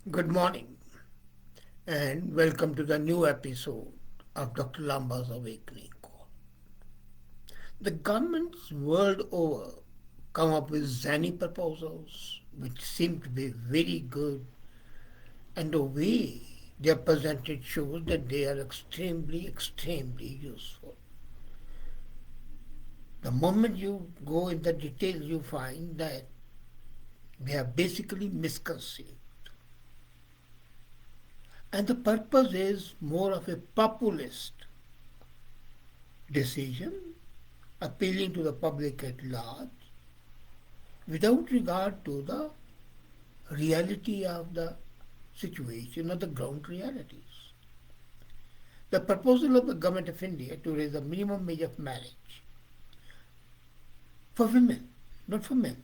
Good morning and welcome to the new episode of Dr. Lamba's Awakening Call. The governments world over come up with zany proposals which seem to be very good, and the way they are presented shows that they are extremely useful. The moment you go in the details, you find that they are basically misconceived. And the purpose is more of a populist decision appealing to the public at large without regard to the reality of the situation or the ground realities. The proposal of the Government of India to raise the minimum age of marriage for women, not for men,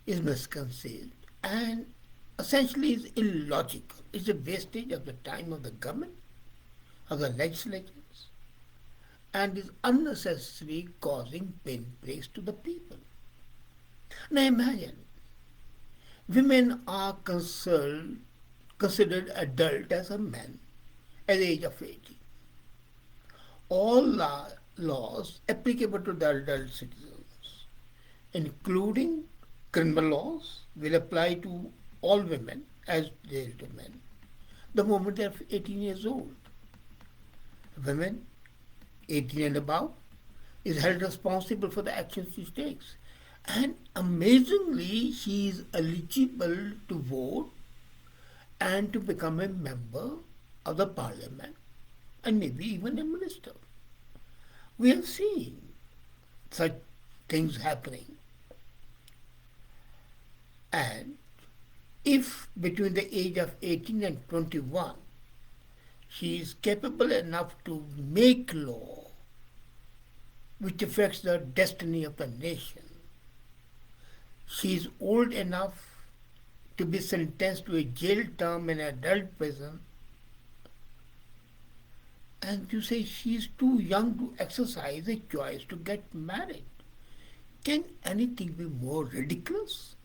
is misconceived and essentially is illogical. It's a wastage of the time of the government, of the legislators, and is unnecessarily causing pain praise to the people. Now imagine, women are considered adult as a man at the age of 18. All laws applicable to the adult citizens, including criminal laws, will apply to all women as they do to men the moment they are 18 years old. Women 18 and above is held responsible for the actions she takes. And amazingly, she is eligible to vote and to become a member of the parliament and maybe even a minister. We have seen such things happening. And if between the age of 18 and 21 she is capable enough to make law which affects the destiny of the nation, she is old enough to be sentenced to a jail term in adult prison, and you say she is too young to exercise a choice to get married. Can anything be more ridiculous?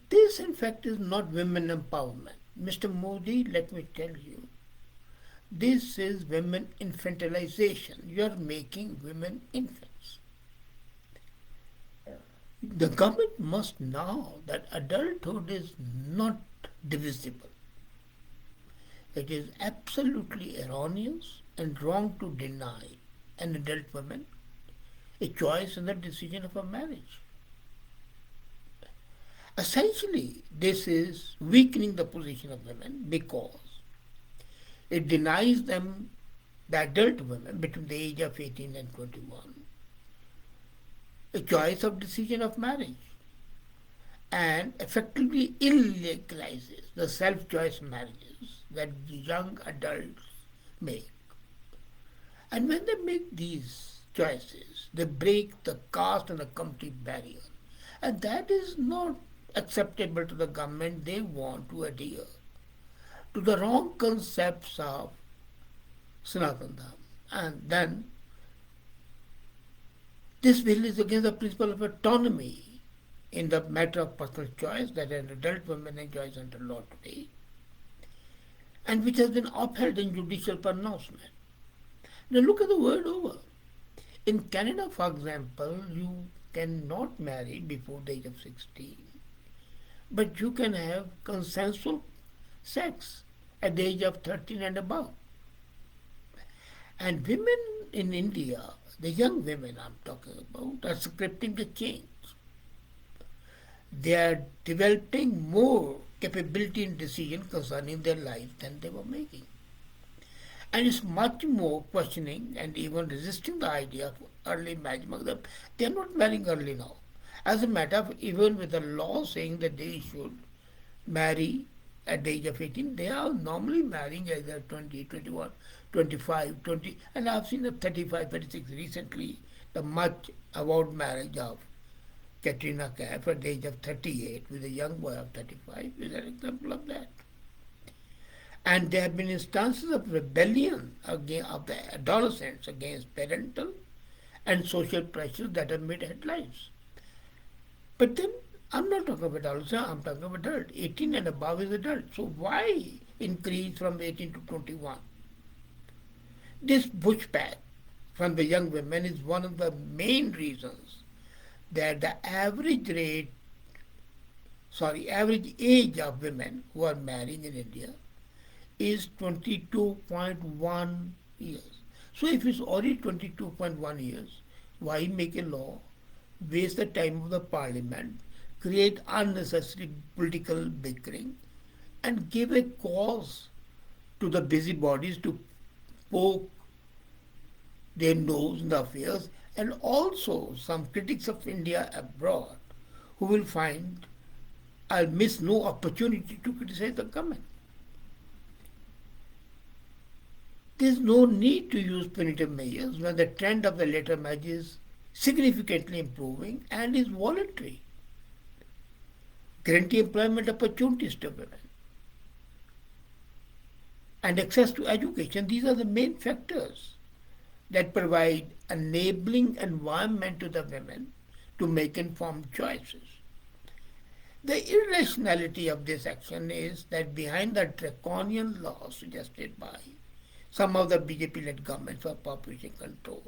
This, in fact, is not women empowerment. Mr. Modi, let me tell you, this is women infantilization. You are making women infants. The government must know that adulthood is not divisible. It is absolutely erroneous and wrong to deny an adult woman a choice in the decision of a marriage. Essentially, this is weakening the position of women because it denies them, the adult women between the age of 18 and 21, a choice of decision of marriage and effectively illegalizes the self-choice marriages that young adults make. And when they make these choices, they break the caste and the community barrier. And that is not acceptable to the government. They want to adhere to the wrong concepts of Sanatana Dharma. And then this bill is against the principle of autonomy in the matter of personal choice that an adult woman enjoys under law today, and which has been upheld in judicial pronouncement. Now look at the world over. In Canada, for example, you cannot marry before the age of 16, but you can have consensual sex at the age of 13 and above. And women in India, the young women I'm talking about, are scripting the change. They are developing more capability in decision concerning their life than they were making. And it's much more questioning and even resisting the idea of early marriage among them. They are not marrying early now. As a matter of even with the law saying that they should marry at the age of 18, they are normally marrying either 20, 21, 25, 20, and I've seen a 35, 36 recently, the much award marriage of Katrina Kaif at the age of 38 with a young boy of 35 is an example of that. And there have been instances of rebellion against, of the adolescents against parental and social pressures that have made headlines. But then I'm not talking about adults, I'm talking about adult. 18 and above is adult. So why increase from 18 to 21? This pushback from the young women is one of the main reasons that the average age of women who are marrying in India is 22.1 years. So if it's already 22.1 years, why make a law, waste the time of the parliament, create unnecessary political bickering, and give a cause to the busybodies to poke their nose in the affairs, and also some critics of India abroad who will find I'll miss no opportunity to criticize the government. There is no need to use punitive measures when the trend of the later marriage is significantly improving and is voluntary. Guarantee employment opportunities to women and access to education. These are the main factors that provide enabling environment to the women to make informed choices. The irrationality of this action is that behind the draconian laws suggested by some of the BJP-led governments for population control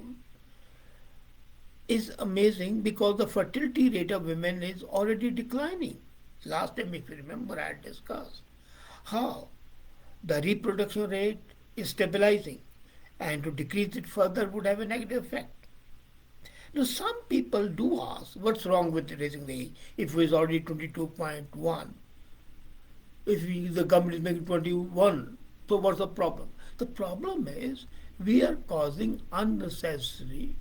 is amazing because the fertility rate of women is already declining. Last time, if you remember, I had discussed how the reproduction rate is stabilizing and to decrease it further would have a negative effect. Now, some people do ask, what's wrong with raising the age if it's already 22.1? If the government is making 21, so what's the problem? The problem is we are causing unnecessary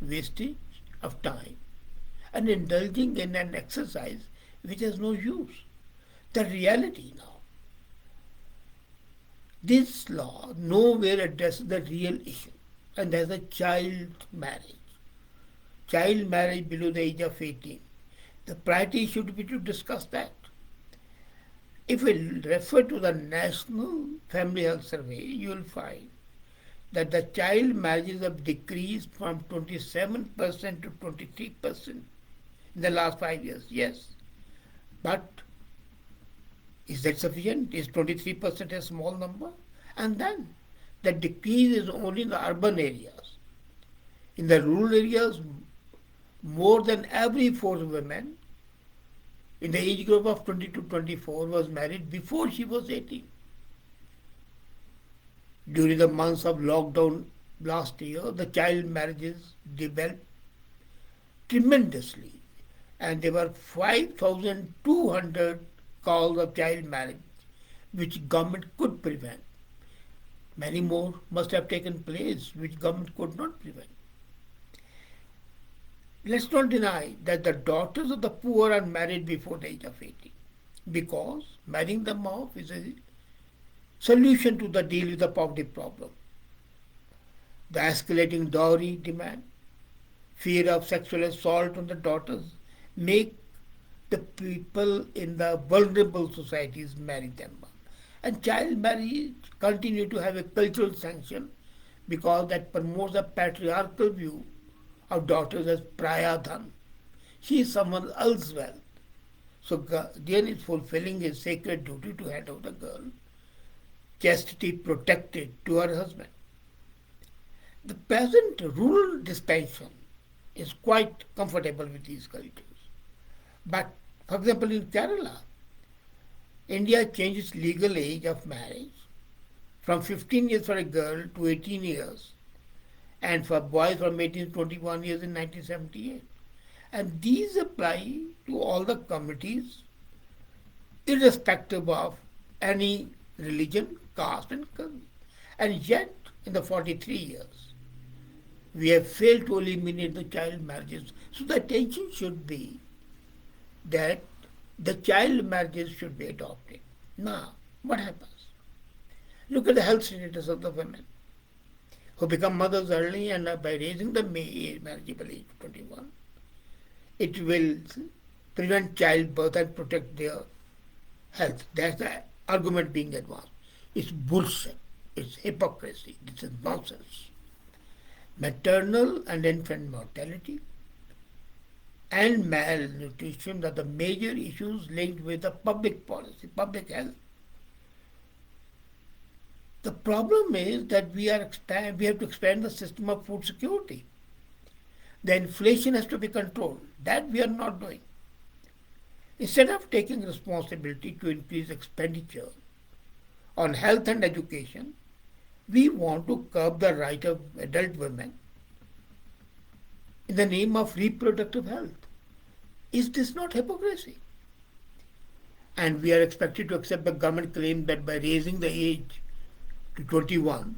wastage of time and indulging in an exercise which has no use. The reality now, this law nowhere addresses the real issue, and there's a child marriage. Child marriage below the age of 18. The priority should be to discuss that. If we refer to the National Family Health Survey, you will find that the child marriages have decreased from 27% to 23% in the last 5 years. Yes, but is that sufficient? Is 23% a small number? And then the decrease is only in the urban areas. In the rural areas, more than every fourth woman in the age group of 20 to 24 was married before she was 18. During the months of lockdown last year, the child marriages developed tremendously, and there were 5,200 calls of child marriage which government could prevent. Many more must have taken place which government could not prevent. Let's not deny that the daughters of the poor are married before the age of 18 because marrying them off is a solution to the deal with the poverty problem. The escalating dowry demand, fear of sexual assault on the daughters make the people in the vulnerable societies marry them. And child marriage continue to have a cultural sanction because that promotes a patriarchal view of daughters as prayadhan. She is someone else's wealth. So Guardian is fulfilling his sacred duty to hand over the girl, chastity protected, to her husband. The present rural dispensation is quite comfortable with these cultures. But, for example, in Kerala, India changed its legal age of marriage from 15 years for a girl to 18 years, and for boys from 18 to 21 years in 1978. And these apply to all the communities, irrespective of any religion, caste, and color. And yet, in the 43 years, we have failed to eliminate the child marriages. So the attention should be that the child marriages should be adopted. Now, what happens? Look at the health status of the women who become mothers early, and by raising the marriageable age to 21, it will prevent childbirth and protect their health. That's the argument being advanced. It's bullshit. It's hypocrisy. This is nonsense. Maternal and infant mortality and malnutrition are the major issues linked with the public policy, public health. The problem is that we have to expand the system of food security. The inflation has to be controlled. That we are not doing. Instead of taking responsibility to increase expenditure on health and education, we want to curb the right of adult women in the name of reproductive health. Is this not hypocrisy? And we are expected to accept the government claim that by raising the age to 21,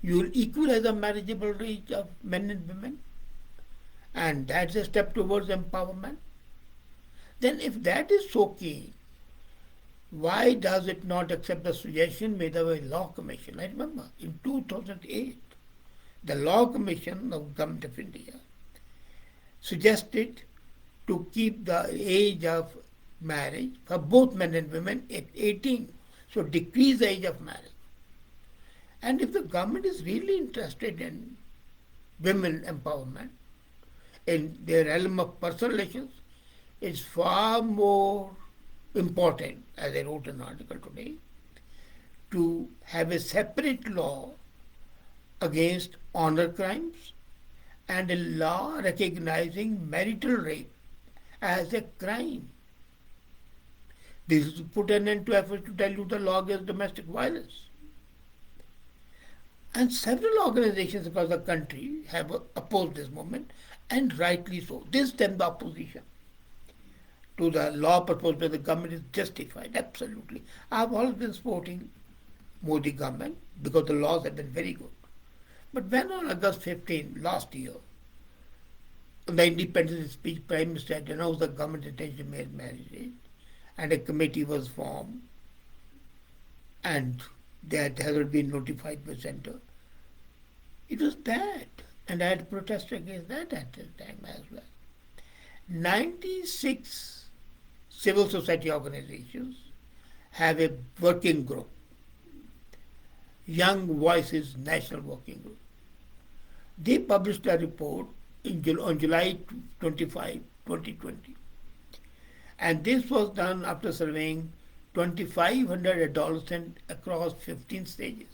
you will equalize the marriageable age of men and women. And that's a step towards empowerment. Then if that is so key, why does it not accept the suggestion made by the Law Commission? I remember in 2008, the Law Commission of Government of India suggested to keep the age of marriage for both men and women at 18. So decrease the age of marriage. And if the government is really interested in women empowerment in their realm of personal relations, it's far more important, as I wrote an article today, to have a separate law against honor crimes and a law recognizing marital rape as a crime. This is to put an end to efforts to dilute the law against domestic violence. And several organizations across the country have opposed this movement, and rightly so. This time the opposition to the law proposed by the government is justified, absolutely. I've always been supporting Modi government because the laws have been very good. But when on August 15 last year, on the independence speech, Prime Minister had announced the government's intention to make marriage age, and a committee was formed, and that hasn't been notified by center. It was bad, and I had protested against that at the time as well. 96 civil society organizations have a working group, Young Voices National Working Group. They published a report on July 25, 2020. And this was done after surveying 2,500 adolescents across 15 stages.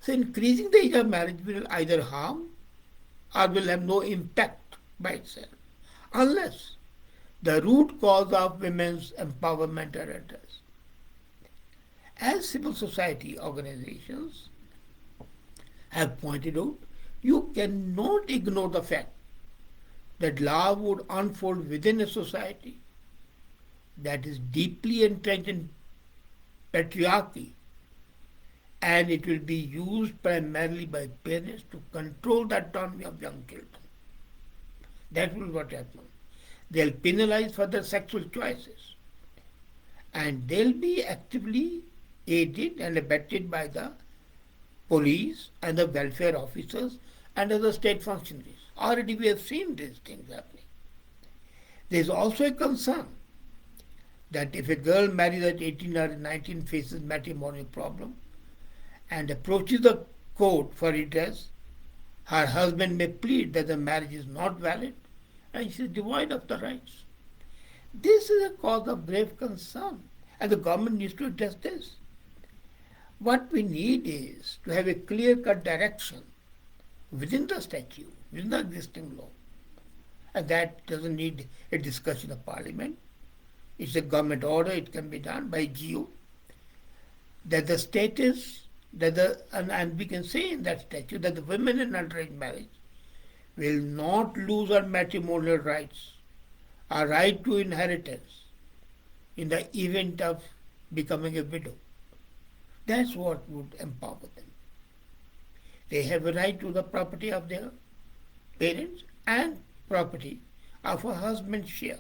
So increasing the age of marriage will either harm or will have no impact by itself, unless the root cause of women's empowerment are addressed. As civil society organizations have pointed out, you cannot ignore the fact that love would unfold within a society that is deeply entrenched in patriarchy, and it will be used primarily by parents to control the autonomy of young children. That will what happen. They'll penalize for their sexual choices, and they'll be actively aided and abetted by the police and the welfare officers and other state functionaries. Already we have seen these things happening. There is also a concern that if a girl marries at 18 or 19 faces matrimonial problem and approaches the court for redress, her husband may plead that the marriage is not valid and she is devoid of the rights. This is a cause of grave concern, and the government needs to address this. What we need is to have a clear-cut direction within the statute, within the existing law. And that doesn't need a discussion of parliament. It's a government order, it can be done by GO. That the status, and we can say in that statute that the women in underage marriage will not lose her matrimonial rights, a right to inheritance in the event of becoming a widow. That's what would empower them. They have a right to the property of their parents and property of a husband's share.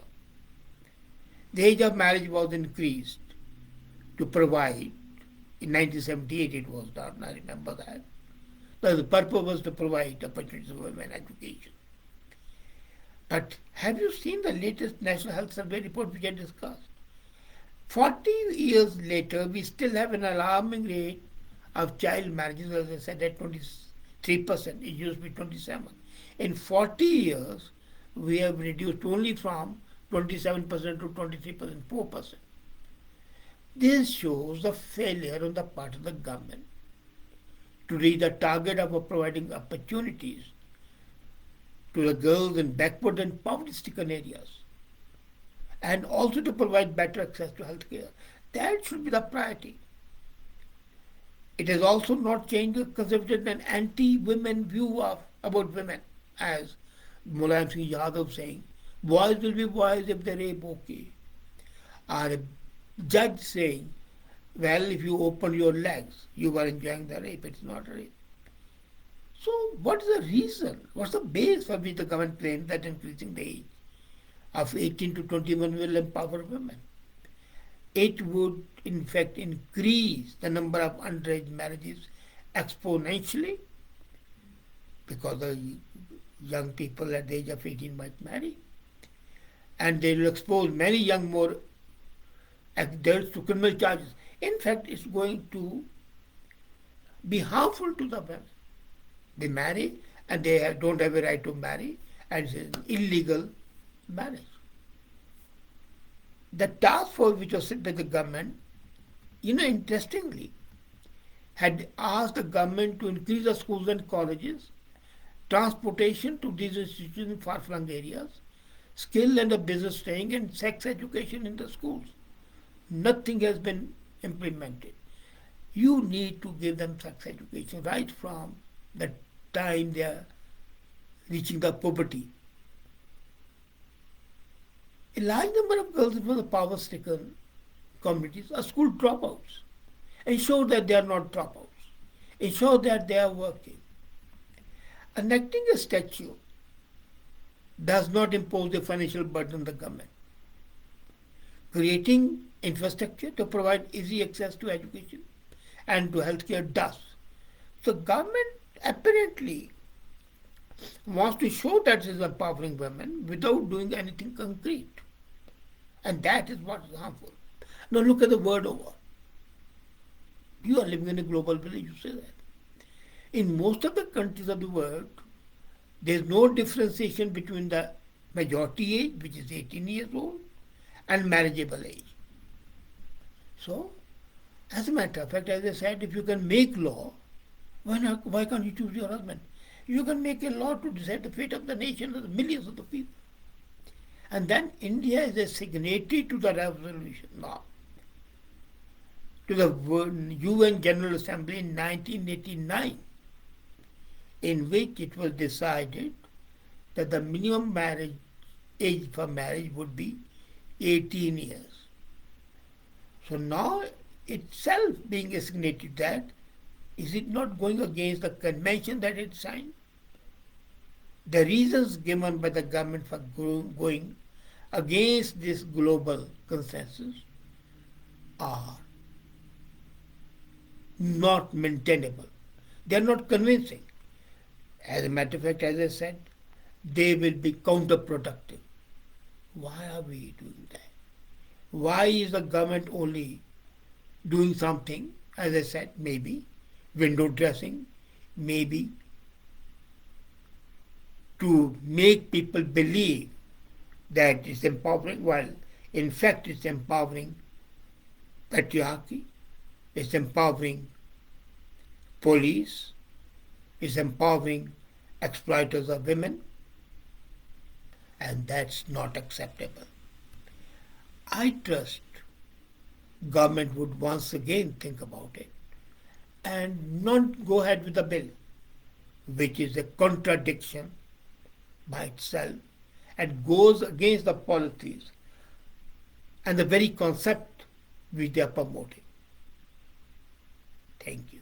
The age of marriage was increased to provide, in 1978 it was done, I remember that. The purpose was to provide opportunities for women education. But have you seen the latest National Health Survey report which I discussed? 40 years later, we still have an alarming rate of child marriages, as I said, at 23%. It used to be 27%. In 40 years, we have reduced only from 27% to 23%, 4%. This shows the failure on the part of the government to reach the target of providing opportunities to the girls in backward and poverty-stricken areas, and also to provide better access to health care. That should be the priority. It has also not changed the conservative and anti-women view of about women, as Mulayam Singh Yadav saying, boys will be boys if they rape, okay. Or a judge saying, well, if you open your legs, you are enjoying the rape, it's not a rape. So, what is the reason? What's the base for which the government claims that increasing the age of 18 to 21 will empower women? It would, in fact, increase the number of underage marriages exponentially because the young people at the age of 18 might marry. And they will expose many young more adults to criminal charges. In fact, it's going to be harmful to the women. They marry and they don't have a right to marry, and it's an illegal marriage. The task force which was set by the government, interestingly, had asked the government to increase the schools and colleges, transportation to these institutions in far-flung areas, skill and the business training, and sex education in the schools. Nothing has been implemented. You need to give them sex education right from the time they are reaching the puberty. A large number of girls from the power-stricken communities are school dropouts. Ensure that they are not dropouts. Ensure that they are working. Enacting a statute does not impose a financial burden on the government. Creating infrastructure to provide easy access to education and to healthcare does. So government apparently wants to show that it is empowering women without doing anything concrete. And that is what is harmful. Now look at the word over. You are living in a global village, you say that. In most of the countries of the world, there is no differentiation between the majority age, which is 18 years old, and marriageable age. So, as a matter of fact, as I said, if you can make law, why can't you choose your husband? You can make a law to decide the fate of the nation of the millions of the people. And then India is a signatory to the resolution now, to the UN General Assembly in 1989, in which it was decided that the minimum marriage age for marriage would be 18 years. So now itself being a signatory to that, is it not going against the convention that it signed? The reasons given by the government for going against this global consensus are not maintainable. They are not convincing. As a matter of fact, as I said, they will be counterproductive. Why are we doing that? Why is the government only doing something, as I said, maybe window dressing, maybe to make people believe that it's empowering, while in fact it's empowering patriarchy, it's empowering police, it's empowering exploiters of women, and that's not acceptable. I trust government would once again think about it and not go ahead with the bill, which is a contradiction by itself and goes against the policies and the very concept which they are promoting. Thank you.